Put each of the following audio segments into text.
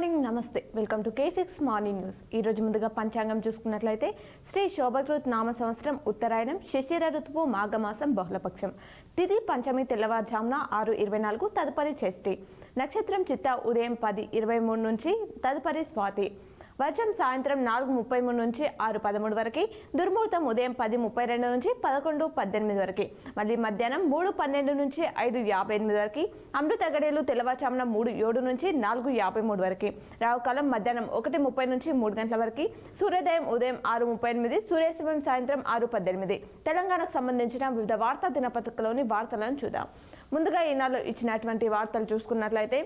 Morning నమస్తే welcome to K6 morning news. ఈ రోజు ముందుగా పంచాంగం చూసుకున్నట్లయితే శ్రీ శోభకృత్ నామ సంవత్సరం ఉత్తరాయణం శిశిర ఋతువు మాఘమాసం బహుళపక్షం తిథి పంచమి తెల్లవారుజామున 6:24 తదుపరి చేష్టి నక్షత్రం చిత్త ఉదయం 10:23 నుంచి తదుపరి స్వాతి వర్షం సాయంత్రం 4:33 నుంచి 6:13 వరకు దుర్ముహూర్తం ఉదయం 10:32 నుంచి 11:18 వరకు మళ్ళీ మధ్యాహ్నం 3:12 నుంచి 5:58 వరకు అమృత గడియలు తెల్లవారుజామున 3:07 నుంచి 4:53 వరకు రావుకాలం మధ్యాహ్నం 1:30 నుంచి 3 గంటల వరకు సూర్యోదయం ఉదయం 6:38 సూర్యాస్తమయం సాయంత్రం 6:18 తెలంగాణకు సంబంధించిన వివిధ వార్తా దినపత్రికలోని వార్తలను చూద్దాం. ముందుగా ఈనాడు ఇచ్చినటువంటి వార్తలు చూసుకున్నట్లయితే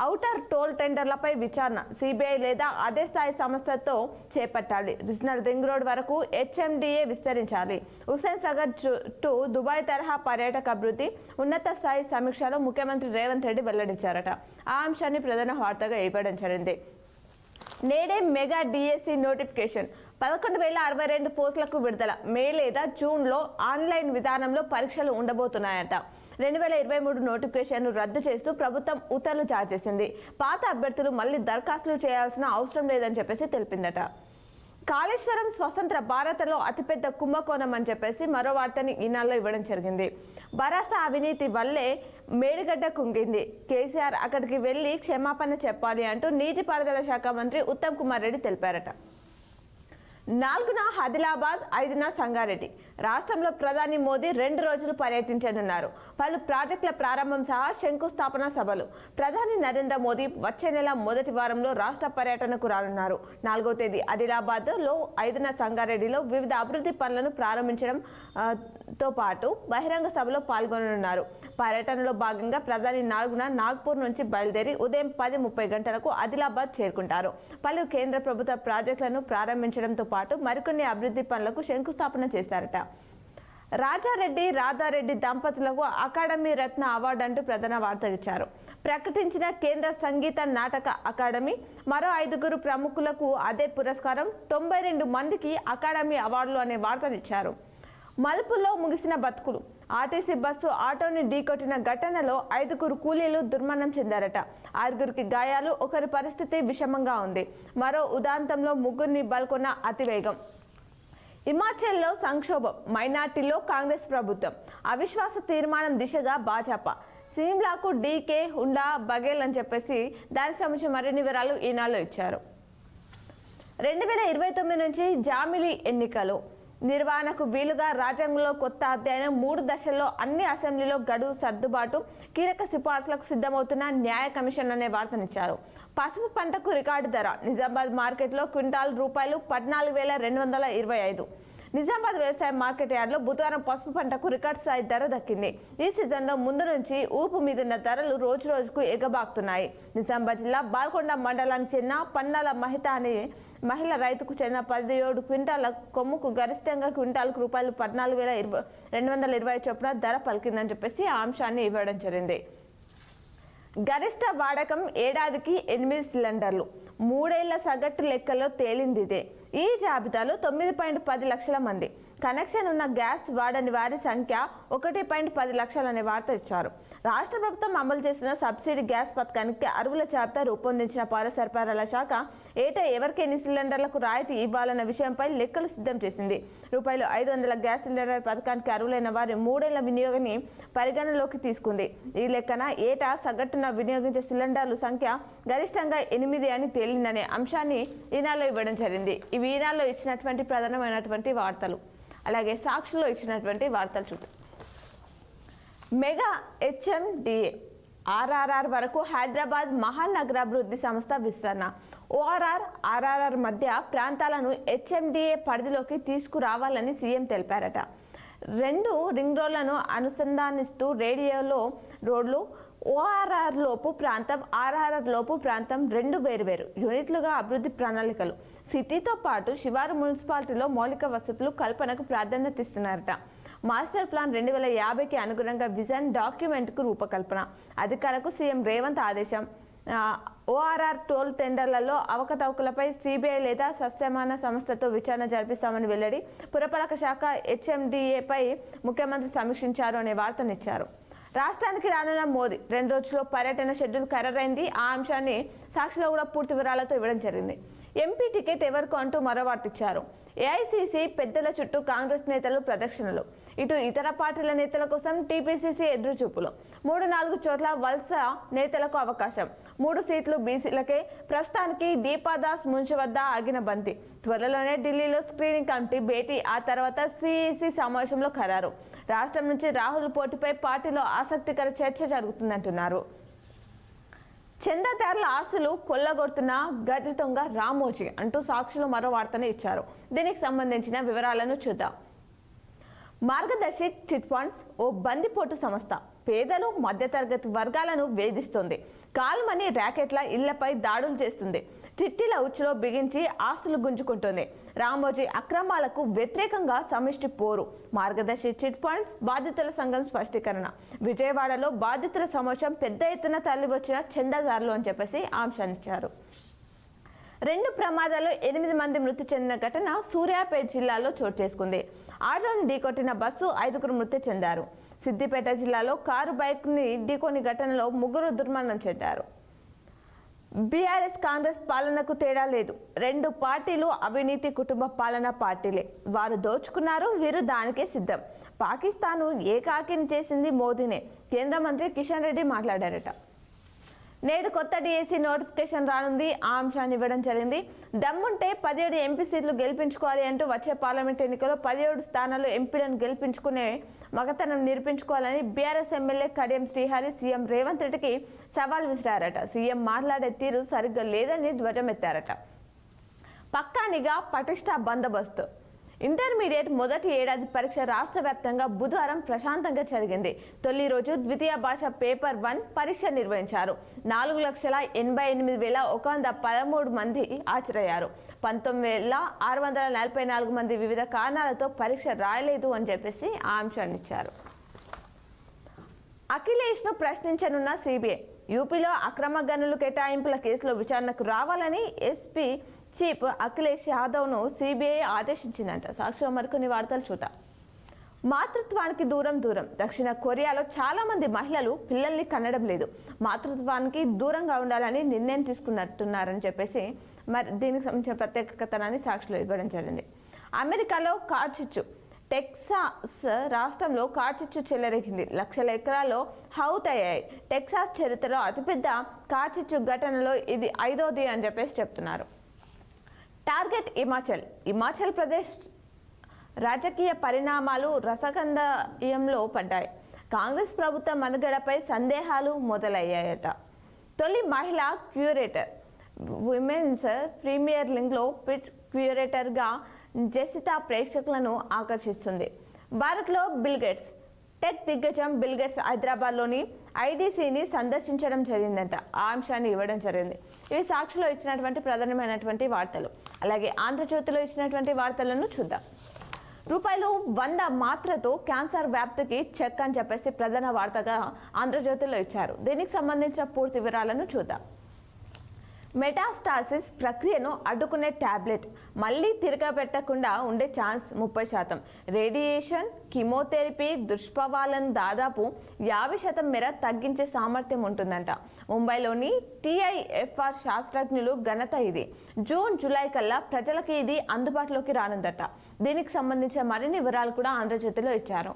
ఔటర్ టోల్ టెండర్లపై విచారణ సిబిఐ లేదా అదే స్థాయి సంస్థతో చేపట్టాలి. రీజనల్ రింగ్ రోడ్ వరకు HMDA విస్తరించాలి. హుస్సేన్ సాగర్ టు దుబాయ్ తరహా పర్యాటక అభివృద్ధి ఉన్నత స్థాయి సమీక్షలో ముఖ్యమంత్రి రేవంత్ రెడ్డి వెల్లడించారట. ఆ అంశాన్ని ప్రధాన వార్తగా ఇవ్వడం జరిగింది. నేడే మెగా డిఎస్సి నోటిఫికేషన్ 11,062 పోస్టులకు విడుదల. మే లేదా జూన్లో ఆన్లైన్ విధానంలో పరీక్షలు ఉండబోతున్నాయట. 2023 నోటిఫికేషన్ను రద్దు చేస్తూ ప్రభుత్వం ఉత్తర్వులు జారీ చేసింది. పాత అభ్యర్థులు మళ్ళీ దరఖాస్తులు చేయాల్సిన అవసరం లేదని చెప్పేసి తెలిపిందట. కాళేశ్వరం స్వతంత్ర భారత్లో అతిపెద్ద కుంభకోణం అని చెప్పేసి మరో వార్తని ఈనాడులో ఇవ్వడం జరిగింది. భరాసా అవినీతి వల్లే మేడిగడ్డ కుంగింది. కేసీఆర్ అక్కడికి వెళ్లి క్షమాపణ చెప్పాలి అంటూ నీటిపారుదల శాఖ మంత్రి ఉత్తమ్ కుమార్ రెడ్డి తెలిపారట. 4న ఆదిలాబాద్, 5న సంగారెడ్డి. రాష్ట్రంలో ప్రధాని మోదీ 2 రోజులు పర్యటించనున్నారు. పలు ప్రాజెక్టుల ప్రారంభం సహా శంకుస్థాపన సభలు. ప్రధాని నరేంద్ర మోదీ వచ్చే నెల మొదటి వారంలో రాష్ట్ర పర్యటనకు రానున్నారు. 4వ తేదీ ఆదిలాబాద్లో, 5న సంగారెడ్డిలో వివిధ అభివృద్ధి పనులను ప్రారంభించడంతో పాటు బహిరంగ సభలో పాల్గొననున్నారు. పర్యటనలో భాగంగా ప్రధాని 4న నాగ్పూర్ నుంచి బయలుదేరి ఉదయం 10:30 గంటలకు ఆదిలాబాద్ చేరుకుంటారు. పలు కేంద్ర ప్రభుత్వ ప్రాజెక్టులను ప్రారంభించడంతో పాటు మరికొన్ని అభివృద్ధి పనులకు శంకుస్థాపన చేశారట. రాధారెడ్డి దంపతులకు అకాడమీ రత్న అవార్డు అంటూ ప్రధాన వార్త ఇచ్చారు. ప్రకటించిన కేంద్ర సంగీత నాటక అకాడమీ మరో 5 ప్రముఖులకు అదే పురస్కారం. 92 మందికి అకాడమీ అవార్డులు అనే వార్తను ఇచ్చారు. మలుపుల్లో ముగిసిన బతుకులు. ఆర్టీసీ బస్సు ఆటోని ఢీకొట్టిన ఘటనలో 5 కూలీలు దుర్మరణం చెందారట. 6 గాయాలు, ఒకరి పరిస్థితి విషమంగా ఉంది. మరో ఉదాంతంలో 3 బల్కొన్న అతివేగం. హిమాచల్లో సంక్షోభం. మైనార్టీలో కాంగ్రెస్ ప్రభుత్వం. అవిశ్వాస తీర్మానం దిశగా భాజపా. సిమ్లాకు డీకే హుండా బఘేల్ అని చెప్పేసి దానికి సంబంధించిన మరిన్ని వివరాలు ఈనాడులో ఇచ్చారు. 2029 నుంచి జామిలీ ఎన్నికలు నిర్వహణకు వీలుగా రాజ్యాంగంలో కొత్త అధ్యాయం. 3 దశల్లో అన్ని అసెంబ్లీలో గడువు సర్దుబాటు. కీలక సిఫార్సులకు సిద్ధమవుతున్న న్యాయ కమిషన్ అనే వార్తనిచ్చారు. పసుపు పంటకు రికార్డు ధర. నిజామాబాద్ మార్కెట్లో క్వింటాల్ రూపాయలు 14,225. నిజామాబాద్ వ్యవసాయ మార్కెట్ యార్డ్లో బుధవారం పసుపు పంటకు రికార్డు స్థాయి ధర దక్కింది. ఈ సీజన్లో ముందు నుంచి ఊపు మీదున్న ధరలు రోజు రోజుకు ఎగబాకుతున్నాయి. నిజామాబాద్ జిల్లా బాల్కొండ మండలానికి చెందిన పన్నాల మహిత అనే మహిళ రైతుకు చెందిన 17 క్వింటాల కొమ్ముకు గరిష్టంగా క్వింటాల్కు రూపాయలు 14,220 చొప్పున ధర పలికిందని చెప్పేసి ఆ అంశాన్ని ఇవ్వడం జరిగింది. గరిష్ట వాడకం ఏడాదికి 8 సిలిండర్లు. 3 ఏళ్ల సగటు లెక్కలో తేలిందిదే. ఈ జాబితాలో 9.10 లక్షల మంది. కనెక్షన్ ఉన్న గ్యాస్ వాడని వారి సంఖ్య 1.10 లక్షలు అనే వార్త ఇచ్చారు. రాష్ట్ర ప్రభుత్వం అమలు చేసిన సబ్సిడీ గ్యాస్ పథకానికి అర్హుల జాబితా రూపొందించిన పౌర సరఫరాల శాఖ ఏటా ఎవరికి ఎన్ని సిలిండర్లకు రాయితీ ఇవ్వాలన్న విషయంపై లెక్కలు సిద్ధం చేసింది. రూపాయలు 500 గ్యాస్ సిలిండర్ పథకానికి అర్హులైన వారి 3 ఏళ్ల వినియోగాన్ని పరిగణలోకి తీసుకుంది. ఈ లెక్కన ఏటా సగటున వినియోగించే సిలిండర్ల సంఖ్య గరిష్టంగా 8 అని తేలిందనే అంశాన్ని ఈనాడులో ఇవ్వడం జరిగింది. ఇవి ఈనాడులో ఇచ్చినటువంటి ప్రధానమైనటువంటి వార్తలు. అలాగే సాక్షిలో ఇచ్చినటువంటి వార్తలు చూద్దాం. మెగా HMDA RRR వరకు హైదరాబాద్ మహానగరాభివృద్ధి సంస్థ విస్తరణ. RRR మధ్య ప్రాంతాలను HMDA పరిధిలోకి తీసుకురావాలని సీఎం తెలిపారట. 2 రింగ్ రోడ్లను అనుసంధానిస్తూ రేడియోలో రోడ్లు. ORR లోపు ప్రాంతం, RRR లోపు ప్రాంతం 2 వేరువేరు యూనిట్లుగా అభివృద్ధి ప్రణాళికలు. సిటీతో పాటు శివారు మున్సిపాలిటీలో మౌలిక వసతులు కల్పనకు ప్రాధాన్యత ఇస్తున్నారట. మాస్టర్ ప్లాన్ 2050కి అనుగుణంగా విజన్ డాక్యుమెంట్కు రూపకల్పన. అధికారులకు సీఎం రేవంత్ ఆదేశం. ORR టోల్ టెండర్లలో అవకతవకలపై సిబిఐ లేదా సస్యమాన సంస్థతో విచారణ జరిపిస్తామని వెల్లడి. పురపాలక శాఖ HMDAపై ముఖ్యమంత్రి సమీక్షించారు అనే వార్తనిచ్చారు. రాష్ట్రానికి రానున్న మోదీ 2 రోజుల్లో పర్యటన షెడ్యూల్ ఖరారైంది. ఆ అంశాన్ని సాక్షిలో కూడా పూర్తి వివరాలతో ఇవ్వడం జరిగింది. ఎంపీ టికెట్ ఎవరికో అంటూ మరో వార్త ఇచ్చారు. ఏఐసీసీ పెద్దల చుట్టూ కాంగ్రెస్ నేతలు ప్రదర్శనలు, ఇటు ఇతర పార్టీల నేతల కోసం టీపీసీసీ ఎదురుచూపులు. 3-4 చోట్ల వలస నేతలకు అవకాశం. 3 సీట్లు బీసీలకే. ప్రస్తుతానికి దీపాదాస్ మున్షి వద్ద ఆగిన బంతి. త్వరలోనే ఢిల్లీలో స్క్రీనింగ్ కమిటీ భేటీ, ఆ తర్వాత సిఈసీ సమావేశంలో ఖరారు. రాష్ట్రం నుంచి రాహుల్ పోటీపై పార్టీలో ఆసక్తికర చర్చ జరుగుతుందంటున్నారు. చందాదారుల ఆస్తులు కొల్లగొడుతున్న గజదొంగ రామోజీ అంటూ సాక్షులు మరో వార్తను ఇచ్చారు. దీనికి సంబంధించిన వివరాలను చూద్దాం. మార్గదర్శి చిట్ ఫండ్స్ ఓ బందిపోటు సంస్థ. పేదలు, మధ్యతరగతి వర్గాలను వేధిస్తుంది. కాల్మనీ ర్యాకెట్ల ఇళ్లపై దాడులు చేస్తుంది. చిట్టీల ఉచ్చులో బిగించి ఆస్తులు గుంజుకుంటుంది. రామోజీ అక్రమాలకు వ్యతిరేకంగా సమిష్టి పోరు. మార్గదర్శి చిట్ ఫండ్స్ బాధితుల సంఘం స్పష్టీకరణ. విజయవాడలో బాధితుల సమావేశం, పెద్ద ఎత్తున తరలి వచ్చిన చందాదారులు అని చెప్పేసి ఆంక్షనిచ్చారు. 2 ప్రమాదాల్లో 8 మంది మృతి చెందిన ఘటన సూర్యాపేట జిల్లాలో చోటు చేసుకుంది. ఆటోను ఢీకొట్టిన బస్సు 5గురు మృతి చెందారు. సిద్దిపేట జిల్లాలో కారు బైక్ని ఢీకొని ఘటనలో 3 దుర్మరణం చెందారు. బీఆర్ఎస్ కాంగ్రెస్ పాలనకు తేడా లేదు. 2 పార్టీలు అవినీతి కుటుంబ పాలన పార్టీలే. వారు దోచుకున్నారు, వీరు దానికే సిద్ధం. పాకిస్తాను ఏకాకిని చేసింది మోదీనే. కేంద్ర మంత్రి కిషన్ రెడ్డి మాట్లాడారట. నేడు కొత్త డిఎస్సి నోటిఫికేషన్ రానుంది. ఆ అంశాన్ని ఇవ్వడం జరిగింది. దమ్ముంటే 17 ఎంపీ సీట్లు గెలిపించుకోవాలి అంటూ వచ్చే పార్లమెంట్ ఎన్నికల్లో 17 స్థానాల్లో ఎంపీలను గెలిపించుకునే మగతనం నిరూపించుకోవాలని BRS MLA Kadiyam Srihari CM Revanth రెడ్డికి సవాల్ విసిరారట. సీఎం మాట్లాడే తీరు సరిగ్గా లేదని ధ్వజమెత్తారట. పక్కా నిఘా, పటిష్ట బందోబస్తు. ఇంటర్మీడియట్ మొదటి ఏడాది పరీక్ష రాష్ట్ర వ్యాప్తంగా బుధవారం ప్రశాంతంగా జరిగింది. తొలి రోజు ద్వితీయ భాష పేపర్ 1 పరీక్ష నిర్వహించారు. 4,88,113 మంది హాజరయ్యారు. 19,644 మంది వివిధ కారణాలతో పరీక్ష రాయలేదు అని చెప్పేసి ఆ అంశాన్ని ఇచ్చారు. అఖిలేష్ను ప్రశ్నించనున్న సిబిఐ. యూపీలో అక్రమ గనులు కేటాయింపుల కేసులో విచారణకు రావాలని ఎస్పీ చీఫ్ అఖిలేష్ యాదవ్ను సిబిఐ ఆదేశించిందంట. సాక్షిలో మరికొన్ని వార్తలు చూద్దాం. మాతృత్వానికి దూరం. దక్షిణ కొరియాలో చాలా మంది మహిళలు పిల్లల్ని కనడం లేదు. మాతృత్వానికి దూరంగా ఉండాలని నిర్ణయం తీసుకున్నట్టున్నారని చెప్పేసి మరి దీనికి సంబంధించిన ప్రత్యేక కథనాన్ని సాక్షిలో ఇవ్వడం జరిగింది. అమెరికాలో కార్చిచ్చు. టెక్సాస్ రాష్ట్రంలో కార్చిచ్చు చెలరేగింది. లక్షల ఎకరాల్లో హౌతయ్యాయి. టెక్సాస్ చరిత్రలో అతిపెద్ద కార్చిచ్చు ఘటనలో ఇది 5వది అని చెప్పేసి చెప్తున్నారు. టార్గెట్ హిమాచల్ ప్రదేశ్ రాజకీయ పరిణామాలు రసకందయంలో పడ్డాయి. కాంగ్రెస్ ప్రభుత్వ మనుగడపై సందేహాలు మొదలయ్యాయట. తొలి మహిళా క్యూరేటర్. విమెన్స్ ప్రీమియర్ లీగ్లో పిచ్ క్యూరేటర్గా జెసితా ప్రేక్షకులను ఆకర్షిస్తుంది. భారత్లో బిల్గేట్స్. టెక్ దిగ్గజం బిల్గేట్స్ హైదరాబాద్లోని ఐడీసీని సందర్శించడం జరిగిందంట. ఆ అంశాన్ని ఇవ్వడం జరిగింది. ఇవి సాక్షిలో ఇచ్చినటువంటి ప్రధానమైనటువంటి వార్తలు. అలాగే ఆంధ్రజ్యోతిలో ఇచ్చినటువంటి వార్తలను చూద్దాం. రూపాయలు 100 మాత్రతో క్యాన్సర్ వ్యాప్తికి చెక్ అని చెప్పేసి ప్రధాన వార్తగా ఆంధ్రజ్యోతిలో ఇచ్చారు. దీనికి సంబంధించిన పూర్తి వివరాలను చూద్దాం. మెటాస్టాసిస్ ప్రక్రియను అడ్డుకునే టాబ్లెట్. మళ్ళీ తిరగబెట్టకుండా ఉండే ఛాన్స్ 30%. రేడియేషన్, కీమోథెరపీ దుష్ప్రభావాలను దాదాపు 50% మేర తగ్గించే సామర్థ్యం ఉంటుందంట. ముంబైలోని టీఐఎఫ్ఆర్ శాస్త్రజ్ఞులు ఘనత ఇది. జూన్, జూలై కల్లా ప్రజలకి ఇది అందుబాటులోకి రానుందట. దీనికి సంబంధించిన మరిన్ని వివరాలు కూడా ఆంధ్రజ్యోతిలో ఇచ్చారు.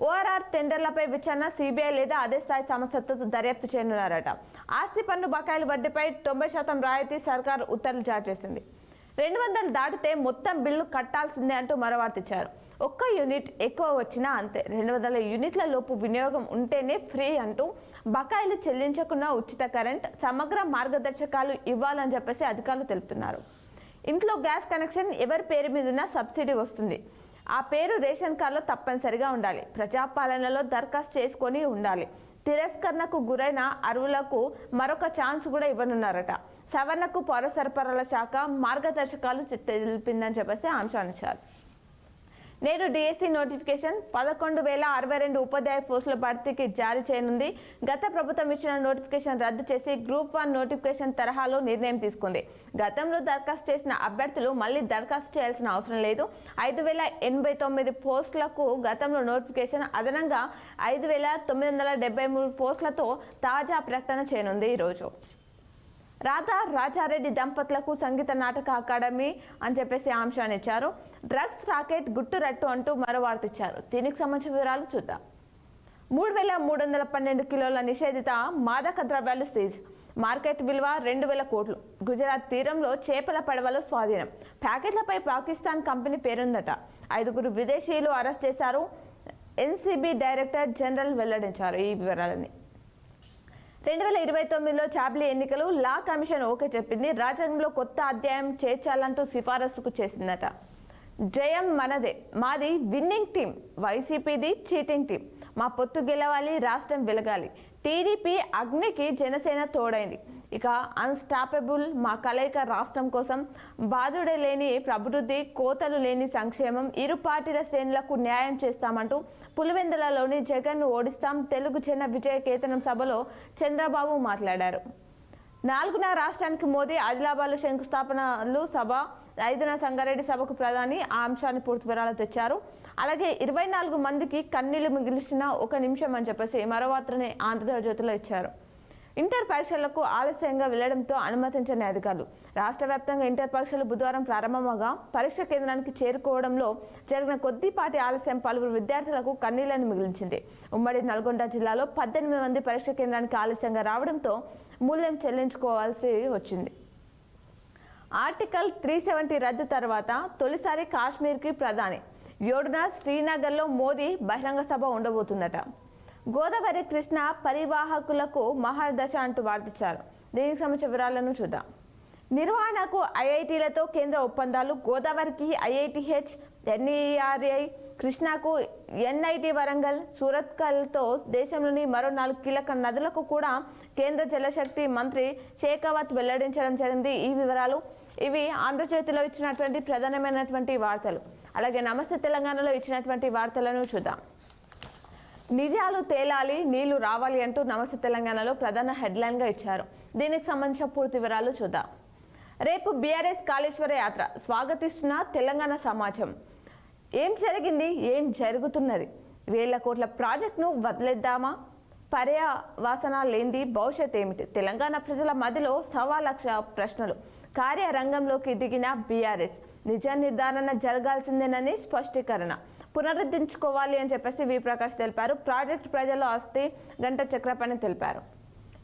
ఓఆర్ఆర్ టెండర్లపై విచారణ సిబిఐ లేదా అదే స్థాయి సంస్థతో దర్యాప్తు చేయనున్నారట. ఆస్తి పన్ను బకాయిల వడ్డీపై 90% రాయితీ సర్కారు ఉత్తర్వులు జారీ చేసింది. 200 దాటితే మొత్తం బిల్లు కట్టాల్సిందే అంటూ మరో వార్త ఇచ్చారు. 1 యూనిట్ ఎక్కువ వచ్చినా అంతే. 200 యూనిట్ల లోపు వినియోగం ఉంటేనే ఫ్రీ అంటూ బకాయిలు చెల్లించకుండా ఉచిత కరెంట్, సమగ్ర మార్గదర్శకాలు ఇవ్వాలని చెప్పేసి అధికారులు తెలుపుతున్నారు. ఇంట్లో గ్యాస్ కనెక్షన్ ఎవరి పేరు మీదున్నా సబ్సిడీ వస్తుంది. ఆ పేరు రేషన్ కార్డులో తప్పనిసరిగా ఉండాలి. ప్రజాపాలనలో దరఖాస్తు చేసుకొని ఉండాలి. తిరస్కరణకు గురైన అర్హులకు మరొక ఛాన్స్ కూడా ఇవ్వనున్నారట. సవరణకు పౌర సరఫరాల శాఖ మార్గదర్శకాలు తెలిపిందని చెప్పేసి అంశాన్నిచ్చారు. నేడు డిఎస్సి నోటిఫికేషన్ 11,062 ఉపాధ్యాయ పోస్టుల భర్తీకి జారీ చేయనుంది. గత ప్రభుత్వం ఇచ్చిన నోటిఫికేషన్ రద్దు చేసి గ్రూప్ 1 నోటిఫికేషన్ తరహాలో నిర్ణయం తీసుకుంది. గతంలో దరఖాస్తు చేసిన అభ్యర్థులు మళ్లీ దరఖాస్తు చేయాల్సిన అవసరం లేదు. 5,089 పోస్టులకు గతంలో నోటిఫికేషన్, అదనంగా 5,973 పోస్టులతో తాజా ప్రకటన చేయనుంది. ఈరోజు రాధా రాజారెడ్డి దంపతులకు సంగీత నాటక అకాడమీ అని చెప్పేసి అంశాన్ని ఇచ్చారు. డ్రగ్స్ రాకెట్ గుట్టురట్టు అంటూ మరో వార్త ఇచ్చారు. దీనికి సంబంధించిన వివరాలు చూద్దాం. 3,312 కిలోల నిషేధిత మాదక ద్రవ్యాలు సీజ్, మార్కెట్ విలువ 2,000 కోట్లు. గుజరాత్ తీరంలో చేపల పడవలో స్వాధీనం. ప్యాకెట్లపై పాకిస్తాన్ కంపెనీ పేరుందట. 5 విదేశీయులు అరెస్ట్ చేశారు. ఎన్సీబీ డైరెక్టర్ జనరల్ వెల్లడించారు ఈ వివరాలని. 2029లో చాబ్లీ ఎన్నికలు లా కమిషన్ ఓకే చెప్పింది. రాజ్యాంగంలో కొత్త అధ్యాయం చేర్చాలంటూ సిఫారసుకు చేసిందట. జయం మనదే, మాది విన్నింగ్ టీం, వైసీపీది చీటింగ్ టీం. మా పొత్తు గెలవాలి, రాష్ట్రం వెలగాలి. టీడీపీ అగ్నికి జనసేన తోడైంది. ఇక అన్స్టాపబుల్ మా కలయిక రాష్ట్రం కోసం, బాధుడే లేని అభివృద్ధి, కోతలు లేని సంక్షేమం, ఇరు పార్టీల శ్రేణులకు న్యాయం చేస్తామంటూ పులివెందులలోని జగన్ను ఓడిస్తాం తెలుగు జన విజయ కేతనం సభలో చంద్రబాబు మాట్లాడారు. 4న రాష్ట్రానికి మోదీ, ఆదిలాబాద్లో శంకుస్థాపనలు సభ, 5న సంగారెడ్డి సభకు ప్రధాని ఆ అంశాన్ని పూర్తి వివరాలు తెచ్చారు. అలాగే 24 మందికి కన్నీళ్లు మిగిల్చిన 1 నిమిషం అని చెప్పేసి మరో వార్తని ఆంధ్రజ్యోతిలో ఇచ్చారు. ఇంటర్ పరీక్షలకు ఆలస్యంగా వెళ్లడంతో అనుమతించని అధికారులు. రాష్ట్ర వ్యాప్తంగా ఇంటర్ పరీక్షలు బుధవారం ప్రారంభమవగా పరీక్ష కేంద్రానికి చేరుకోవడంలో జరిగిన కొద్దిపాటి ఆలస్యం పలువురు విద్యార్థులకు కన్నీళ్లను మిగిల్చింది. ఉమ్మడి నల్గొండ జిల్లాలో 18 మంది పరీక్ష కేంద్రానికి ఆలస్యంగా రావడంతో మూల్యం చెల్లించుకోవాల్సి వచ్చింది. ఆర్టికల్ 370 రద్దు తర్వాత తొలిసారి కాశ్మీర్కి ప్రధాని. 7న శ్రీనగర్లో మోదీ బహిరంగ సభ ఉండబోతుందట. గోదావరి కృష్ణ పరివాహకులకు మహర్దశ అంటూ వార్తించారు. దీనికి సంబంధించిన వివరాలను చూద్దాం. నిర్వహణకు ఐఐటీలతో కేంద్ర ఒప్పందాలు. గోదావరికి ఐఐటీహెచ్, ఎన్ఈఆర్ఐ, కృష్ణాకు ఎన్ఐటి వరంగల్, సూరత్కల్తో దేశంలోని మరో 4 కీలక నదులకు కూడా కేంద్ర జలశక్తి మంత్రి షేకావత్ వెల్లడించడం జరిగింది. ఈ వివరాలు ఇవి ఆంధ్రజ్యోతిలో ఇచ్చినటువంటి ప్రధానమైనటువంటి వార్తలు. అలాగే నమస్తే తెలంగాణలో ఇచ్చినటువంటి వార్తలను చూద్దాం. నిజాలు తేలాలి, నీళ్లు రావాలి అంటూ నమస్తే తెలంగాణలో ప్రధాన హెడ్లైన్గా ఇచ్చారు. దీనికి సంబంధించిన పూర్తి వివరాలు చూద్దాం. రేపు బీఆర్ఎస్ కాళేశ్వర యాత్ర స్వాగతిస్తున్న తెలంగాణ సమాజం. ఏం జరిగింది, ఏం జరుగుతున్నది? 1,000 కోట్ల ప్రాజెక్టును వదిలేద్దామా? పర్యావసన లేనిది భవిష్యత్ ఏమిటి? తెలంగాణ ప్రజల మధ్యలో 1,00,000 ప్రశ్నలు. కార్యరంగంలోకి దిగిన బీఆర్ఎస్. నిజ నిర్ధారణ జరగాల్సిందేనని స్పష్టీకరణ. పునరుద్ధరించుకోవాలి అని చెప్పేసి వి ప్రకాష్ తెలిపారు. ప్రాజెక్టు ప్రజల్లో ఆస్తి గంట చక్రపాణి తెలిపారు.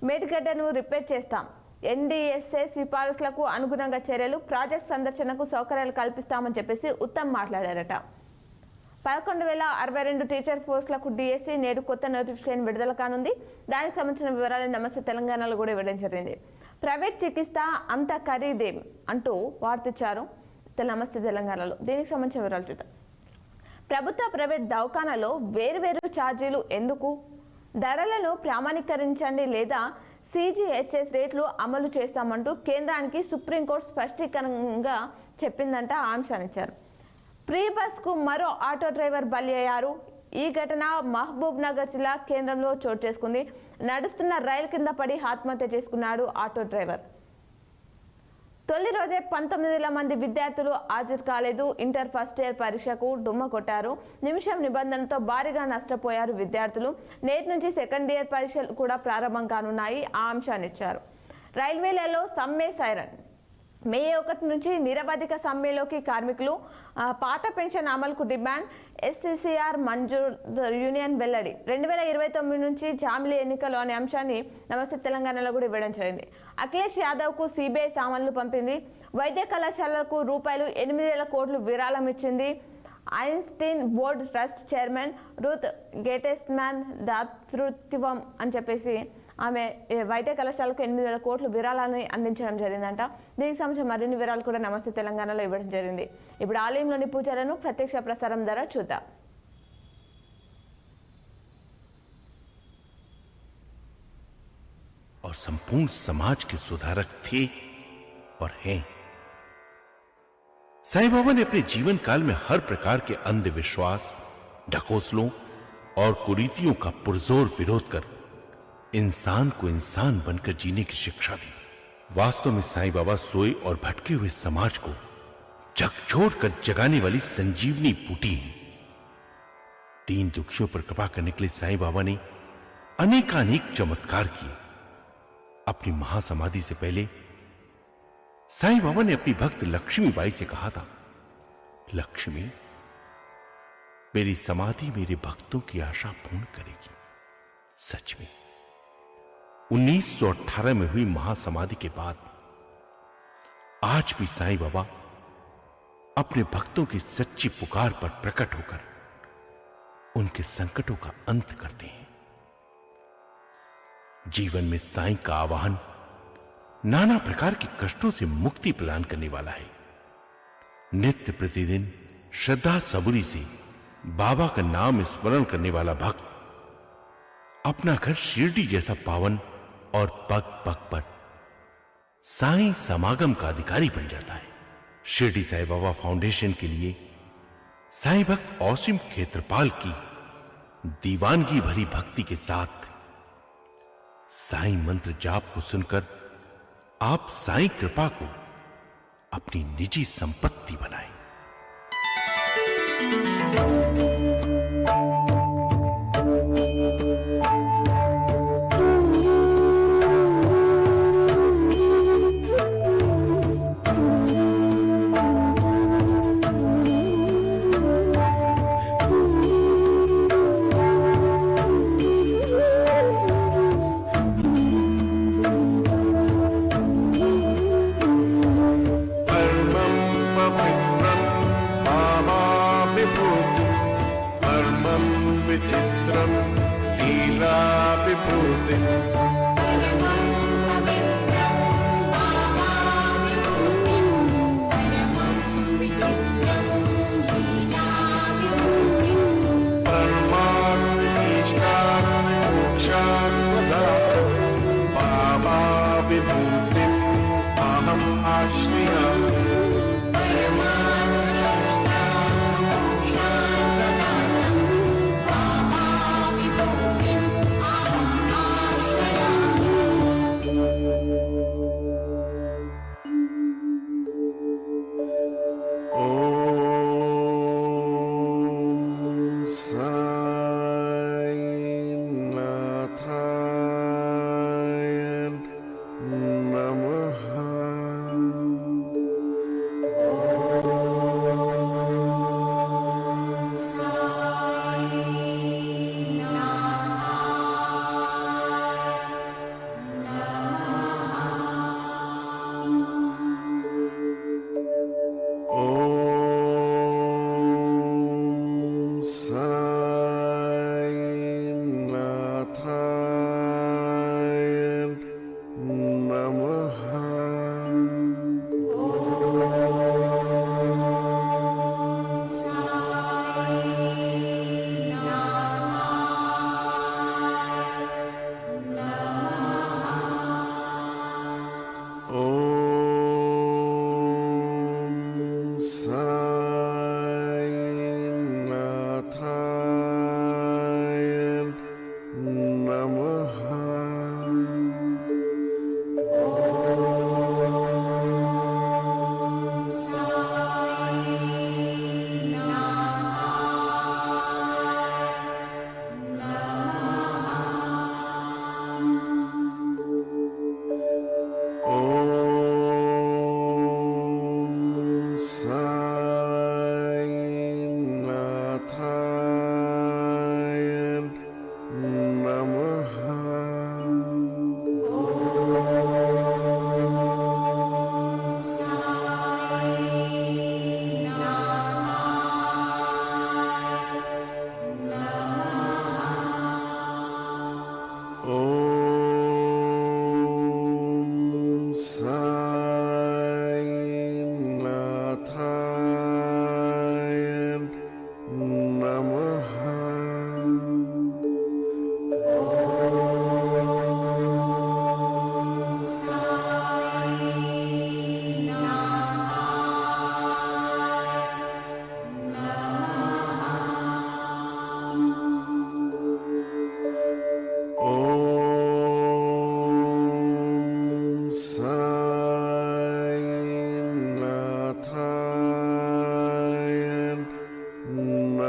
మేడిగడ్డను రిపేర్ చేస్తాం, ఎన్డీఎస్ఏ సిఫారసులకు అనుగుణంగా చర్యలు, ప్రాజెక్ట్ సందర్శనకు సౌకర్యాలు కల్పిస్తామని చెప్పేసి ఉత్తమ్ మాట్లాడారట. 11,062 టీచర్ పోస్టులకు డిఎస్సి నేడు కొత్త నోటిఫికేషన్ విడుదల కానుంది. దానికి సంబంధించిన వివరాలు నమస్తే తెలంగాణలో కూడా ఇవ్వడం జరిగింది. ప్రైవేట్ చికిత్స అంత ఖరీదేం అంటూ వార్తిచ్చారు నమస్తే తెలంగాణలో. దీనికి సంబంధించిన వివరాలు చూద్దాం. ప్రభుత్వ ప్రైవేట్ దవాఖానాలో వేరువేరు ఛార్జీలు ఎందుకు? ధరలను ప్రామాణీకరించండి లేదా సిజిహెచ్ఎస్ రేట్లు అమలు చేస్తామంటూ కేంద్రానికి సుప్రీంకోర్టు స్పష్టీకరణగా చెప్పిందంట. ఆ అంశాన్ని ఇచ్చారు. ప్రీ బస్కు మరో ఆటో డ్రైవర్ బలి అయ్యారు. ఈ ఘటన మహబూబ్ నగర్ జిల్లా కేంద్రంలో చోటు చేసుకుంది. నడుస్తున్న రైలు కింద పడి ఆత్మహత్య చేసుకున్నాడు ఆటో డ్రైవర్. తొలి రోజే 19,000 మంది విద్యార్థులు హాజరు కాలేదు. ఇంటర్ ఫస్ట్ ఇయర్ పరీక్షకు డుమ్మ కొట్టారు. నిమిషం నిబంధనతో భారీగా నష్టపోయారు విద్యార్థులు. నేటి నుంచి సెకండ్ ఇయర్ పరీక్షలు కూడా ప్రారంభం కానున్నాయి. ఆ అంశాన్ని ఇచ్చారు. రైల్వేలలో సమ్మె సైరన్. మే 1 నుంచి నిరవధిక సమ్మెలోకి కార్మికులు. పాత పెన్షన్ అమలుకు డిమాండ్. ఎస్సీసీఆర్ మంజూర్ యూనియన్ వెల్లడి. 2029 నుంచి జామిలీ ఎన్నికలు అనే అంశాన్ని నమస్తే తెలంగాణలో కూడా ఇవ్వడం జరిగింది. అఖిలేష్ యాదవ్కు సిబిఐ సామాన్లు పంపింది. వైద్య కళాశాలలకు ₹8,000 కోట్లు విరాళం ఇచ్చింది. Einstein board trust chairman Ruth Gottesman దాతృత్వం అని చెప్పేసి ఆమె వైద్య కళాశాలకు 8,000 కోట్లు విరాళాన్ని అందించడం జరిగిందంట. దీనికి సంబంధించిన మరిన్ని వివరాలు కూడా నమస్తే తెలంగాణలో ఇవ్వడం జరిగింది. ఇప్పుడు ఆలయంలోని పూజలను ప్రత్యక్ష ప్రసారం ద్వారా చూద్దాం. और संपूर्ण समाज के सुधारक थे और हैं। साईं बाबा ने अपने जीवन काल में हर प्रकार के अंधविश्वास, ढकोसलों और कुरीतियों का पुरजोर विरोध कर इंसान को इंसान बनकर जीने की शिक्षा दी। वास्तव में साईं बाबा सोए और भटके हुए समाज को झकझोर कर जगाने वाली संजीवनी बूटी है। दीन दुखियों पर कृपा करने के लिए साईं बाबा ने अनेकानेक चमत्कार किए। अपनी महासमाधि से पहले साईं बाबा ने अपनी भक्त लक्ष्मीबाई से कहा था, लक्ष्मी, मेरी समाधि मेरे भक्तों की आशा पूर्ण करेगी। सच में 1918 में हुई महासमाधि के बाद आज भी साईं बाबा अपने भक्तों की सच्ची पुकार पर प्रकट होकर उनके संकटों का अंत करते हैं। जीवन में साईं का आवाहन नाना प्रकार के कष्टों से मुक्ति प्रदान करने वाला है। नित्य प्रतिदिन श्रद्धा सबूरी से बाबा का नाम स्मरण करने वाला भक्त अपना घर शिरडी जैसा पावन और पग पग पर साईं समागम का अधिकारी बन जाता है। शिरडी साईं बाबा फाउंडेशन के लिए साईं भक्त औसिम खेत्रपाल की दीवानगी भरी भक्ति के साथ साईं मंत्र जाप को सुनकर आप साईं कृपा को अपनी निजी संपत्ति बनाएं। विचित्रं लीला विभूतिं परमार्थ इष्टार्थ मोक्षार्थदातं बाबा विभूतिम् अहम् आश्रयामि।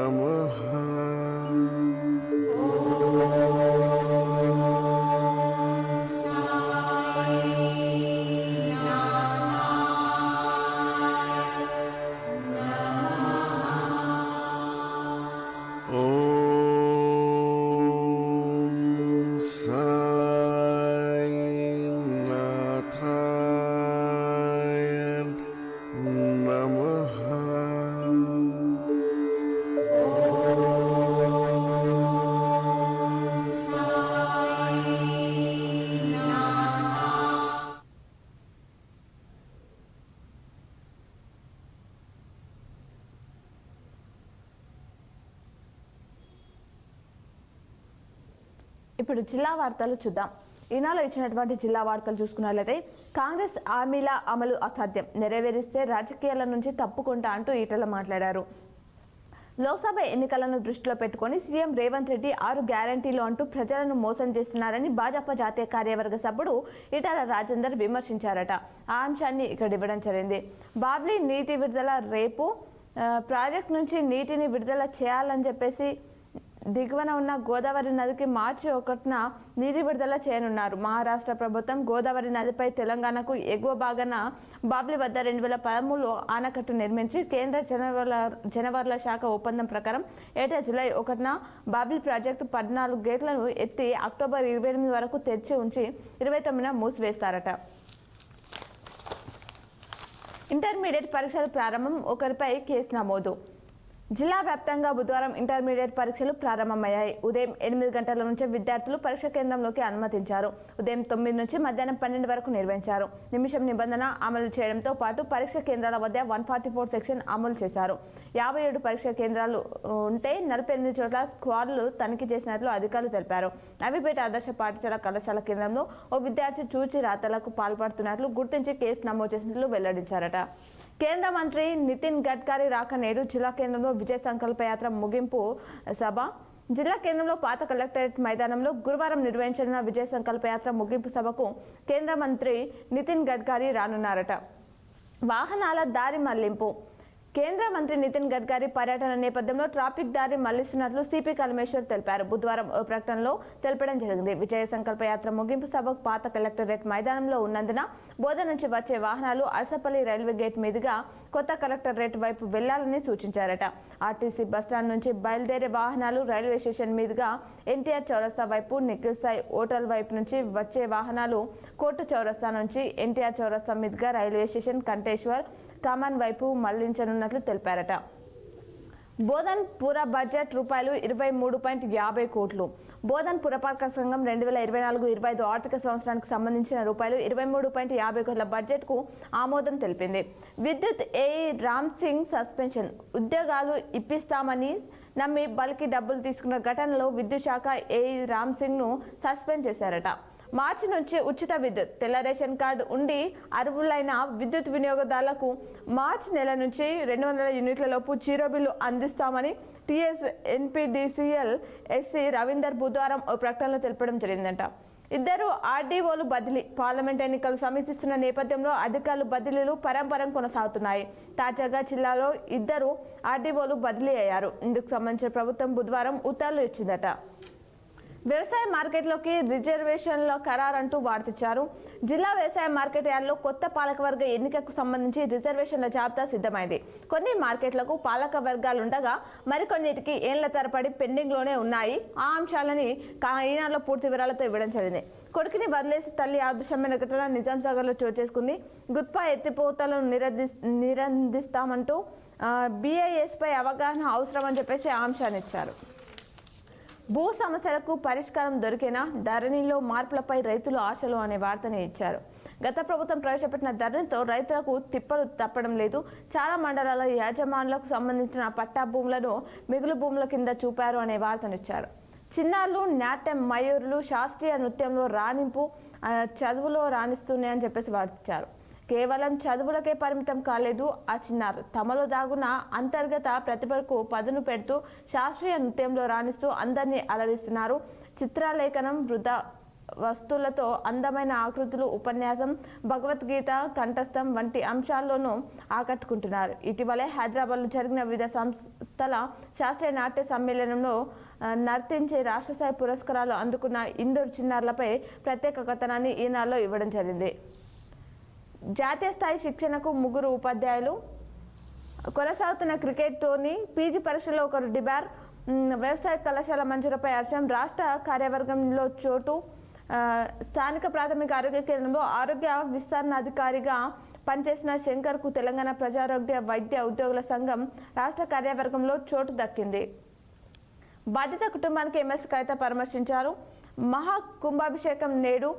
नमः ఇప్పుడు జిల్లా వార్తలు చూద్దాం. ఈనాలో ఇచ్చినటువంటి జిల్లా వార్తలు చూసుకున్నట్లయితే కాంగ్రెస్ హామీల అమలు అసాధ్యం, నెరవేరిస్తే రాజకీయాల నుంచి తప్పుకుంటా అంటూ ఈటల మాట్లాడారు. లోక్సభ ఎన్నికలను దృష్టిలో పెట్టుకుని సీఎం రేవంత్ రెడ్డి 6 గ్యారంటీలు అంటూ ప్రజలను మోసం చేస్తున్నారని భాజపా జాతీయ కార్యవర్గ సభ్యుడు ఈటల రాజేందర్ విమర్శించారట. ఆ అంశాన్ని ఇక్కడ ఇవ్వడం జరిగింది. బాబ్లీ నీటి విడుదల రేపు ప్రాజెక్ట్ నుంచి నీటిని విడుదల చేయాలని చెప్పేసి దిగువన ఉన్న గోదావరి నదికి మార్చి 1న నీటి విడుదల చేయనున్నారు. మహారాష్ట్ర ప్రభుత్వం గోదావరి నదిపై తెలంగాణకు ఎగువ భాగాన బాబ్లీ వద్ద 2013లో ఆనకట్టు నిర్మించి కేంద్ర జలవనరుల శాఖ ఒప్పందం ప్రకారం ఏటా జూలై 1న బాబ్లీ ప్రాజెక్టు 14 గేట్లను ఎత్తి అక్టోబర్ 28 వరకు తెరిచి ఉంచి 29న మూసివేస్తారట. ఇంటర్మీడియట్ పరీక్షల ప్రారంభం, ఒకరిపై కేసు నమోదు. జిల్లా వ్యాప్తంగా బుధవారం ఇంటర్మీడియట్ పరీక్షలు ప్రారంభమయ్యాయి. ఉదయం 8 గంటల నుంచి విద్యార్థులు పరీక్ష కేంద్రంలోకి అనుమతించారు. ఉదయం 9 నుంచి మధ్యాహ్నం 12 వరకు నిర్వహించారు. నిమిషం నిబంధన అమలు చేయడంతో పాటు పరీక్ష కేంద్రాల వద్ద 144 సెక్షన్ అమలు చేశారు. 57 పరీక్ష కేంద్రాలు ఉంటే 48 చోట్ల స్క్వాడ్లు తనిఖీ చేసినట్లు అధికారులు తెలిపారు. నవీపేట ఆదర్శ పాఠశాల కళాశాల కేంద్రంలో ఓ విద్యార్థి చూచి రాతలకు పాల్పడుతున్నట్లు గుర్తించి కేసు నమోదు చేసినట్లు వెల్లడించారట. కేంద్ర మంత్రి నితిన్ గడ్కరీ రాక నేడు జిల్లా కేంద్రంలో విజయ సంకల్ప యాత్ర ముగింపు సభ. జిల్లా కేంద్రంలో పాత కలెక్టరేట్ మైదానంలో గురువారం నిర్వహించిన విజయ సంకల్ప యాత్ర ముగింపు సభకు కేంద్ర మంత్రి నితిన్ గడ్కరీ రానున్నారట. వాహనాల దారి మళ్లింపు. కేంద్ర మంత్రి నితిన్ గడ్కరీ పర్యటన నేపథ్యంలో ట్రాఫిక్ దారి మళ్లిస్తున్నట్లు సిపి కల్మేశ్వర్ తెలిపారు. బుధవారం ఓ ప్రకటనలో తెలపడం జరిగింది. విజయ సంకల్ప యాత్ర ముగింపు సభకు పాత కలెక్టరేట్ మైదానంలో ఉన్నందున బోధ నుంచి వచ్చే వాహనాలు అరసపల్లి రైల్వే గేట్ మీదుగా కొత్త కలెక్టరేట్ వైపు వెళ్లాలని సూచించారట. ఆర్టీసీ బస్టాండ్ నుంచి బయలుదేరే వాహనాలు రైల్వే స్టేషన్ మీదుగా ఎన్టీఆర్ చౌరస్తా వైపు, నిఖిల్ సాయి హోటల్ వైపు నుంచి వచ్చే వాహనాలు కోర్టు చౌరస్తా నుంచి ఎన్టీఆర్ చౌరస్తా మీదుగా రైల్వే స్టేషన్, కంటేశ్వర్, కమాన్ వైపు మళ్లించనున్నట్లు తెలిపారట. బోధన్ పుర బడ్జెట్ రూపాయలు 23.50 కోట్లు. బోధన్ పురపాలక సంఘం 2024-25 ఆర్థిక సంవత్సరానికి సంబంధించిన రూపాయలు 23.50 కోట్ల బడ్జెట్కు ఆమోదం తెలిపింది. విద్యుత్ ఏఈ రామ్ సింగ్ సస్పెన్షన్. ఉద్యోగాలు ఇప్పిస్తామని నమ్మి బల్కి డబ్బులు తీసుకున్న ఘటనలో విద్యుత్ శాఖ ఏఈ రామ్ సింగ్ను సస్పెండ్ చేశారట. మార్చి నుంచి ఉచిత విద్యుత్, తెల్ల రేషన్ కార్డు ఉండి అర్హులైన విద్యుత్ వినియోగదారులకు మార్చి నెల నుంచి 200 యూనిట్ల లోపు జీరో బిల్లు అందిస్తామని టీఎస్ ఎన్పీడీసీఎల్ ఎస్సీ రవీందర్ బుధవారం ఓ ప్రకటనలో తెలపడం జరిగిందంట. 2 ఆర్డీఓలు బదిలీ. పార్లమెంట్ ఎన్నికలు సమీపిస్తున్న నేపథ్యంలో అధికారులు బదిలీలు పరంపరం కొనసాగుతున్నాయి. తాజాగా జిల్లాలో 2 ఆర్డీఓలు బదిలీ అయ్యారు. ఇందుకు సంబంధించిన ప్రభుత్వం బుధవారం ఉత్తర్వులు ఇచ్చిందట. వ్యవసాయ మార్కెట్లోకి రిజర్వేషన్ల ఖరారంటూ వార్తిచ్చారు. జిల్లా వ్యవసాయ మార్కెట్ యార్డ్లో కొత్త పాలకవర్గ ఎన్నికకు సంబంధించి రిజర్వేషన్ల జాబితా సిద్ధమైంది. కొన్ని మార్కెట్లకు పాలక వర్గాలు ఉండగా మరికొన్నిటికి ఏళ్ల తరబడి పెండింగ్లోనే ఉన్నాయి. ఆ అంశాలని ఈనాడులో పూర్తి వివరాలతో ఇవ్వడం జరిగింది. కొడుకుని వదిలేసి తల్లి ఆదర్శమైన ఘటన నిజాంసాగర్లో చోటు చేసుకుంది. గుత్పా ఎత్తిపోతలను నిరందిస్తామంటూ బీఐఎస్పై అవగాహన అవసరమని చెప్పేసి ఆ అంశాన్ని ఇచ్చారు. భూ సమస్యలకు పరిష్కారం దొరికేనా? ధరణిలో మార్పులపై రైతులు ఆశలు అనే వార్తని ఇచ్చారు. గత ప్రభుత్వం ప్రవేశపెట్టిన ధరణితో రైతులకు తిప్పలు తప్పడం లేదు. చాలా మండలాల యాజమానులకు సంబంధించిన పట్టా భూములను మిగులు భూముల కింద చూపారు అనే వార్తనిచ్చారు. చిన్నారులు, నాట్యం, మయూరులు శాస్త్రీయ నృత్యంలో రాణింపు, చదువులో రాణిస్తున్నాయని చెప్పేసి వార్తించారు. కేవలం చదువులకే పరిమితం కాలేదు ఆ చిన్నారు. తమలో దాగున్న అంతర్గత ప్రతిభకు పదును పెడుతూ శాస్త్రీయ నృత్యంలో రాణిస్తూ అందరినీ అలరిస్తున్నారు. చిత్రలేఖనం, వస్తువులతో అందమైన ఆకృతులు, ఉపన్యాసం, భగవద్గీత కంఠస్థం వంటి అంశాల్లోనూ ఆకట్టుకుంటున్నారు. ఇటీవలే హైదరాబాద్లో జరిగిన వివిధ సంస్థల శాస్త్రీయ నాట్య సమ్మేళనంలో నర్తించి రాష్ట్రస్థాయి పురస్కారాలు అందుకున్న ఇందూరు చిన్నారులపై ప్రత్యేక కథనాన్ని ఈనాడులో ఇవ్వడం జరిగింది. జాతీయ స్థాయి శిక్షణకు 3 ఉపాధ్యాయులు, కొనసాగుతున్న క్రికెట్ టోర్నీ, పీజీ పరీక్షలో 1 డిబార్, వ్యవసాయ కళాశాల మంజూరుపై హర్షం, రాష్ట్ర కార్యవర్గంలో చోటు, స్థానిక ప్రాథమిక ఆరోగ్య కేంద్రంలో ఆరోగ్య విస్తరణాధికారిగా పనిచేసిన శంకర్కు తెలంగాణ ప్రజారోగ్య వైద్య ఉద్యోగుల సంఘం రాష్ట్ర కార్యవర్గంలో చోటు దక్కింది. బాధిత కుటుంబానికి ఎమ్మెల్సీ కవిత పరామర్శించారు. మహా కుంభాభిషేకం నేడు,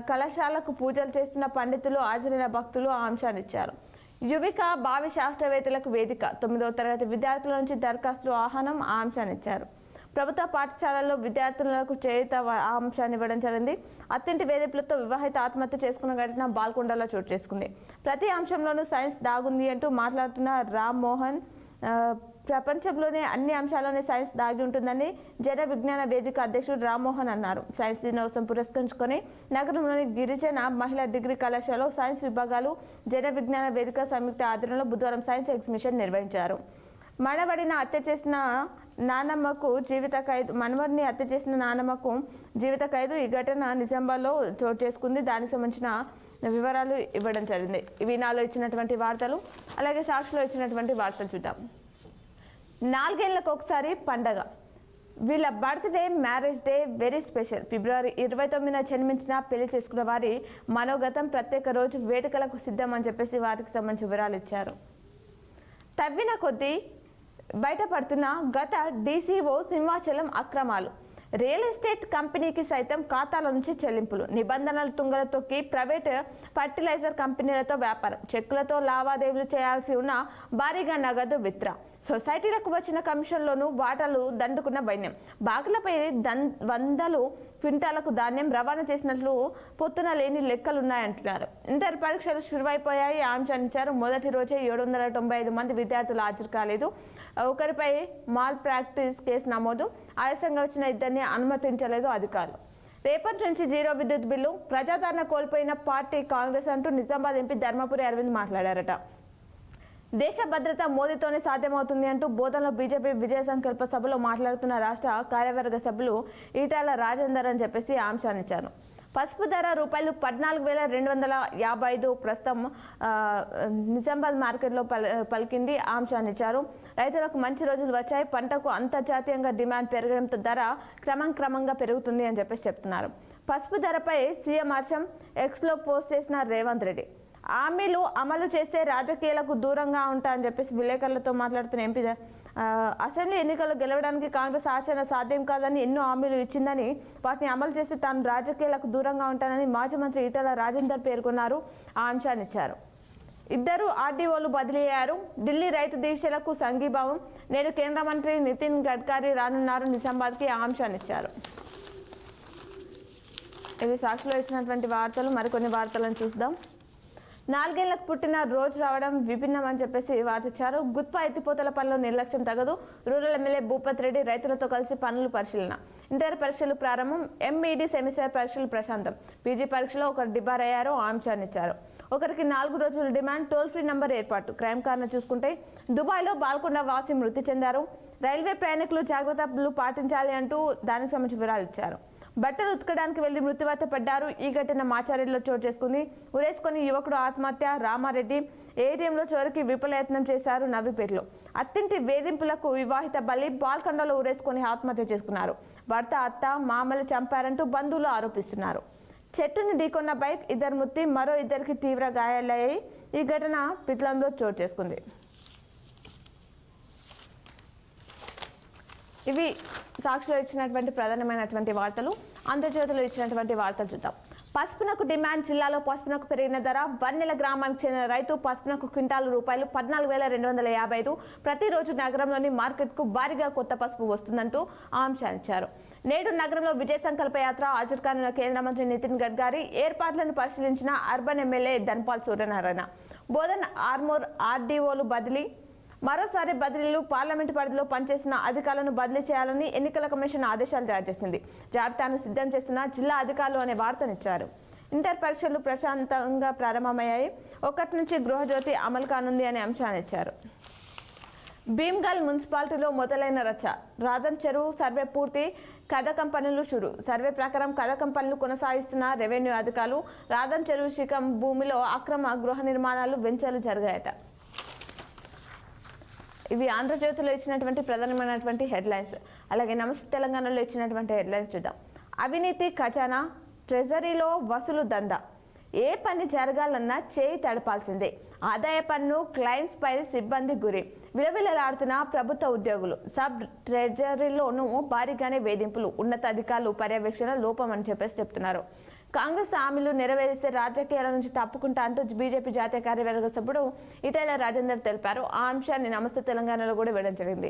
కళాశాలకు పూజలు చేస్తున్న పండితులు, హాజరైన భక్తులు ఆ అంశాన్ని ఇచ్చారు. యువిక భావి శాస్త్రవేత్తలకు వేదిక, 9వ తరగతి విద్యార్థుల నుంచి దరఖాస్తులు ఆహ్వానం ఆ అంశాన్ని ఇచ్చారు. ప్రభుత్వ పాఠశాలల్లో విద్యార్థులకు చేయుత ఆ అంశాన్ని ఇవ్వడం జరిగింది. అత్యంటి వేధింపులతో వివాహిత ఆత్మహత్య చేసుకున్న ఘటన బాల్కొండలో చోటు చేసుకుంది. ప్రతి అంశంలోనూ సైన్స్ దాగుంది అంటూ మాట్లాడుతున్న రామ్ మోహన్, ప్రపంచంలోనే అన్ని అంశాల్లోనే సైన్స్ దాగి ఉంటుందని జన విజ్ఞాన వేదిక అధ్యక్షుడు రామ్మోహన్ అన్నారు. సైన్స్ దినోత్సవం పురస్కరించుకొని నగరంలోని గిరిజన మహిళా డిగ్రీ కళాశాలలో సైన్స్ విభాగాలు జన విజ్ఞాన వేదిక సంయుక్త ఆధ్వర్యంలో బుధవారం సైన్స్ ఎగ్జిబిషన్ నిర్వహించారు. మనవడిని హత్య చేసిన నానమ్మకు జీవిత ఖైదు, మనవడిని హత్య చేసిన నానమ్మకు జీవిత ఖైదు. ఈ ఘటన నిజామాబాద్లో చోటు చేసుకుంది. దానికి సంబంధించిన వివరాలు ఇవ్వడం జరిగింది. ఇవి నాలో ఇచ్చినటువంటి వార్తలు. అలాగే సాక్షిలో ఇచ్చినటువంటి వార్తలు చూద్దాం. 4 ఏళ్లకు ఒకసారి పండగ. వీళ్ళ birthday, marriage day very special. ఫిబ్రవరి 29న జన్మించిన పెళ్లి చేసుకున్న వారి మనోగతం ప్రత్యేక రోజు వేడుకలకు సిద్ధం అని చెప్పేసి వాటికి సంబంధించిన వివరాలు ఇచ్చారు. తవ్విన కొద్దీ బయటపడుతున్న గత డీసీఓ సింహాచలం అక్రమాలు. రియల్ ఎస్టేట్ కంపెనీకి సైతం ఖాతాల నుంచి చెల్లింపులు, నిబంధనల తుంగల తొక్కి ప్రైవేట్ ఫర్టిలైజర్ కంపెనీలతో వ్యాపారం, చెక్కులతో లావాదేవీలు చేయాల్సి ఉన్న భారీగా నగదు విత్డ్రా, సొసైటీలకు వచ్చిన కమిషన్లోనూ వాటాలు దండుకున్న వైన్యం, బాకులపై వందలు క్వింటాలకు ధాన్యం రవాణా చేసినట్లు పొత్తున లేని లెక్కలున్నాయంటున్నారు. ఇంటర్ పరీక్షలు శురువైపోయాయి ఆ అంశాన్ని ఇచ్చారు. మొదటి రోజే 795 మంది విద్యార్థులు హాజరు కాలేదు. ఒకరిపై మాల్ ప్రాక్టీస్ కేసు నమోదు. ఆలస్యంగా వచ్చిన 2 అనుమతించలేదు అధికారులు. రేపటి నుంచి 0 విద్యుత్ బిల్లు. ప్రజాదరణ కోల్పోయిన పార్టీ కాంగ్రెస్ అంటూ నిజామాబాద్ ఎంపీ ధర్మపురి అరవింద్ మాట్లాడారట. దేశ భద్రత మోదీతోనే సాధ్యమవుతుంది అంటూ బోధనలో బీజేపీ విజయ సంకల్ప సభలో మాట్లాడుతున్న రాష్ట్ర కార్యవర్గ సభ్యులు ఈటాల రాజేందర్ అని చెప్పేసి అంశాన్ని ఇచ్చారు. పసుపు ధర రూపాయలు 14,255 ప్రస్తుతం నిజామాబాద్ మార్కెట్లో పలికింది ఆ అంశాన్ని ఇచ్చారు. రైతులకు మంచి రోజులు వచ్చాయి. పంటకు అంతర్జాతీయంగా డిమాండ్ పెరగడంతో ధర క్రమంగా పెరుగుతుంది అని చెప్పేసి చెప్తున్నారు. పసుపు ధరపై సీఎం హర్షం ఎక్స్లో పోస్ట్ చేసిన రేవంత్ రెడ్డి. హామీలు అమలు చేస్తే రాజకీయాలకు దూరంగా ఉంటా అని చెప్పేసి విలేకరులతో మాట్లాడుతున్న ఎంపీ అసెంబ్లీ ఎన్నికల్లో గెలవడానికి కాంగ్రెస్ ఆచరణ సాధ్యం కాదని ఎన్నో హామీలు ఇచ్చిందని, వాటిని అమలు చేస్తే తాను రాజకీయాలకు దూరంగా ఉంటానని మాజీ మంత్రి ఈటల రాజేందర్ పేర్కొన్నారు. ఆ అంశాన్ని ఇచ్చారు. 2 ఆర్డీఓలు బదిలీ అయ్యారు. ఢిల్లీ రైతు దీక్షలకు సంఘీభావం. నేడు కేంద్ర మంత్రి నితిన్ గడ్కరీ రానున్నారు నిజామాబాద్కి ఆ అంశాన్ని ఇచ్చారు. ఇవి సాక్షిలో ఇచ్చినటువంటి వార్తలు. మరికొన్ని వార్తలను చూద్దాం. 4 ఏళ్లకు పుట్టిన రోజు రావడం విభిన్నం అని చెప్పేసి వార్త ఇచ్చారు. గుత్పా ఎత్తిపోతల పనులు నిర్లక్ష్యం తగదు. రూరల్ ఎమ్మెల్యే భూపత్ రెడ్డి రైతులతో కలిసి పనులు పరిశీలన. ఇంటర్ పరీక్షలు ప్రారంభం. ఎంఈడి సెమిస్టర్ పరీక్షలు ప్రశాంతం. పీజీ పరీక్షలో 1 డిబార్ అయ్యారు ఆ అంశాన్ని ఇచ్చారు. ఒకరికి 4 రోజుల డిమాండ్. టోల్ ఫ్రీ నంబర్ ఏర్పాటు. క్రైమ్ కారణం చూసుకుంటే దుబాయ్లో బాల్కొండ వాసి మృతి చెందారు. రైల్వే ప్రయాణికులు జాగ్రత్తలు పాటించాలి అంటూ దానికి సంబంధించిన వివరాలు ఇచ్చారు. బట్టలు ఉతకడానికి వెళ్లి మృత్యువాత పడ్డారు. ఈ ఘటన మాచారెడ్డిలో చోటు చేసుకుంది. ఉరేసుకొని యువకుడు ఆత్మహత్య. రామారెడ్డి ఏటీఎంలో చోరికి విఫలయత్నం చేశారు నవీపేటలో. అత్తింటి వేధింపులకు వివాహిత బలి. బాల్కొండలో ఉరేసుకొని ఆత్మహత్య చేసుకున్నారు. భర్త, అత్త, మామలు చంపారంటూ బంధువులు ఆరోపిస్తున్నారు. చెట్టుని ఢీకొన్న బైక్. 2 మృతి, మరో 2కి తీవ్ర గాయాలయ్యాయి. ఈ ఘటన పిత్లంలో చోటు చేసుకుంది. ఇవి సాక్షిలో ఇచ్చినటువంటి ప్రధానమైనటువంటి వార్తలు. ఆంధ్రజ్యోతిలో ఇచ్చినటువంటి వార్తలు చూద్దాం. పసుపునకు డిమాండ్. జిల్లాలో పసుపునకు పెరిగిన ధర. వన్నెల గ్రామానికి చెందిన రైతు పసుపునకు క్వింటాలు రూపాయలు 14,255. ప్రతిరోజు నగరంలోని మార్కెట్కు భారీగా కొత్త పసుపు వస్తుందంటూ ఆంక్షించారు. నేడు నగరంలో విజయ సంకల్ప యాత్ర. హాజరు కానున్న కేంద్ర మంత్రి నితిన్ గడ్కరీ. ఏర్పాట్లను పరిశీలించిన అర్బన్ ఎమ్మెల్యే ధన్పాల్ సూర్యనారాయణ. బోధన్ ఆర్మూర్ ఆర్డీఓలు బదిలీ. మరోసారి బదిలీలు పార్లమెంటు పరిధిలో పనిచేస్తున్న అధికారులను బదిలీ చేయాలని ఎన్నికల కమిషన్ ఆదేశాలు జారీ చేసింది. జాబితాను సిద్ధం చేస్తున్న జిల్లా అధికారులు అనే వార్తనిచ్చారు. ఇంటర్ పరీక్షలు ప్రశాంతంగా ప్రారంభమయ్యాయి. 1 నుంచి గృహజ్యోతి అమలు కానుంది అనే అంశాన్ని ఇచ్చారు. భీమ్గల్ మున్సిపాలిటీలో మొదలైన రచ్చ. రాధం చెరువు సర్వే పూర్తి, కథకం పనులు షురు. సర్వే ప్రకారం కథకం పనులు కొనసాగిస్తున్న రెవెన్యూ అధికారులు రాధం చెరువు శిఖం భూమిలో అక్రమ గృహ నిర్మాణాలు వెంచర్లు జరిగాయట. ఇవి ఆంధ్రజ్యోతిలో ఇచ్చినటువంటి ప్రధానమైనటువంటి హెడ్లైన్స్. అలాగే నమస్తే తెలంగాణలో ఇచ్చినటువంటి హెడ్లైన్స్ చూద్దాం. అవినీతి ఖజానా, ట్రెజరీలో వసూలు దందా. ఏ పని జరగాలన్నా చేయి తడపాల్సిందే. ఆదాయ పన్ను క్లైమ్స్ పై సిబ్బంది గురి. విలవిలలాడుతున్న ప్రభుత్వ ఉద్యోగులు. సబ్ ట్రెజరీలోనూ భారీగానే వేధింపులు. ఉన్నతాధికారులు పర్యవేక్షణ లోపం అని చెప్పేసి చెప్తున్నారు. కాంగ్రెస్ హామీలు నెరవేరిస్తే రాజకీయాల నుంచి తప్పుకుంటా అంటూ బీజేపీ జాతీయ కార్యవర్గ సభ్యుడు ఈటెల రాజేందర్ తెలిపారు. ఆ అంశాన్ని నమస్తే తెలంగాణలో కూడా వేయడం జరిగింది.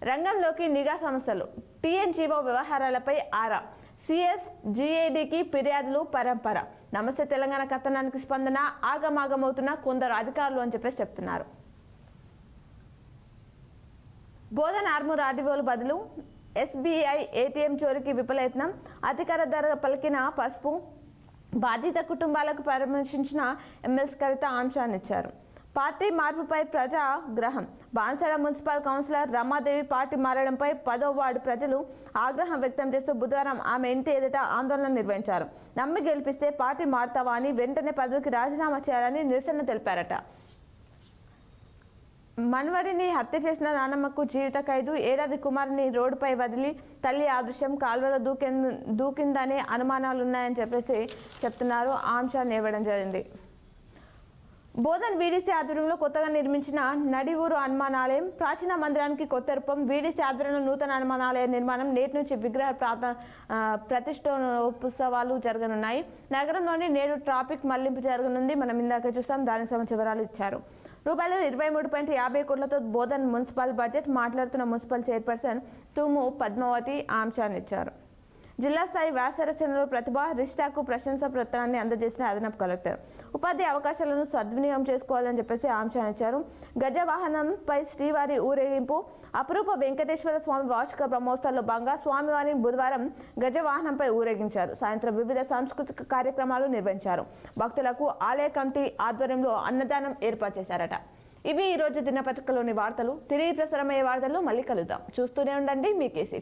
రంగంలోకి నిఘా సంస్థలు. టీఎన్జీఓ వ్యవహారాలపై ఆరా. సిఎస్ జీఏడీకి ఫిర్యాదులు పరంపర. నమస్తే తెలంగాణ కథనానికి స్పందన. ఆగమాగమవుతున్న కొందరు అధికారులు అని చెప్పేసి చెప్తున్నారు. బోధన ఆర్మూర్ ఆర్డీఓలు బదులు. ఎస్బీఐ ఏటీఎం చోరీకి విఫలయత్నం. అధికార ధర పలికిన పసుపు. బాధిత కుటుంబాలకు పరామర్శించిన ఎమ్మెల్సీ కవిత అంశాన్ని ఇచ్చారు. పార్టీ మార్పుపై ప్రజాగ్రహం. బాన్సడ మున్సిపల్ కౌన్సిలర్ రమాదేవి పార్టీ మారడంపై 10వ వార్డు ప్రజలు ఆగ్రహం వ్యక్తం చేస్తూ బుధవారం ఆమె ఇంటి ఎదుట ఆందోళన నిర్వహించారు. నమ్మి గెలిపిస్తే పార్టీ మారుతావా అని, వెంటనే పదవికి రాజీనామా చేయాలని నిరసన తెలిపారట. మన్వడిని హత్య చేసిన నానమ్మకు జీవిత ఖైదు. ఏడాది కుమారుని రోడ్డుపై వదిలి తల్లి ఆదృశ్యం కాల్వలో దూకిందనే అనుమానాలున్నాయని చెప్పేసి చెప్తున్నారు. ఆ అంశాన్ని ఇవ్వడం జరిగింది. బోధన్ వీడీసీ ఆధ్వర్యంలో కొత్తగా నిర్మించిన నడివూరు హనుమానాలయం. ప్రాచీన మందిరానికి కొత్త రూపం. వీడీసీ ఆధ్వర్యంలో నూతన హనుమానాలయ నిర్మాణం. నేటి నుంచి విగ్రహ ప్రతిష్టోత్సవాలు జరగనున్నాయి. నగరంలోని నేడు ట్రాఫిక్ మళ్లింపు జరగనుంది. మనం ఇందాక చూసాం. దానికి సంబంధించిన వివరాలు ఇచ్చారు. రూపాయలు 23.50 కోట్లతో బోధన్ మున్సిపల్ బడ్జెట్. మాట్లాడుతున్న మున్సిపల్ చైర్పర్సన్ తూము పద్మావతి ఆ అంశాన్ని ఇచ్చారు. జిల్లా స్థాయి వ్యాసరచనలో ప్రతిభ రిష్టాకు ప్రశంసా పత్రాన్ని అందజేసిన అదనపు కలెక్టర్. ఉపాధి అవకాశాలను సద్వినియోగం చేసుకోవాలని చెప్పేసి అంశాన్ని ఇచ్చారు. గజవాహనంపై శ్రీవారి ఊరేగింపు. అపురూప వెంకటేశ్వర స్వామి వార్షిక బ్రహ్మోత్సవాల్లో భాగంగా స్వామివారిని బుధవారం గజవాహనంపై ఊరేగించారు. సాయంత్రం వివిధ సాంస్కృతిక కార్యక్రమాలు నిర్వహించారు. భక్తులకు ఆలయ కమిటీ ఆధ్వర్యంలో అన్నదానం ఏర్పాటు చేశారట. ఇవి ఈరోజు దినపత్రికలోని వార్తలు. తిరిగి ప్రసారమయ్యే వార్తలు మళ్ళీ కలుద్దాం. చూస్తూనే ఉండండి మీ K6.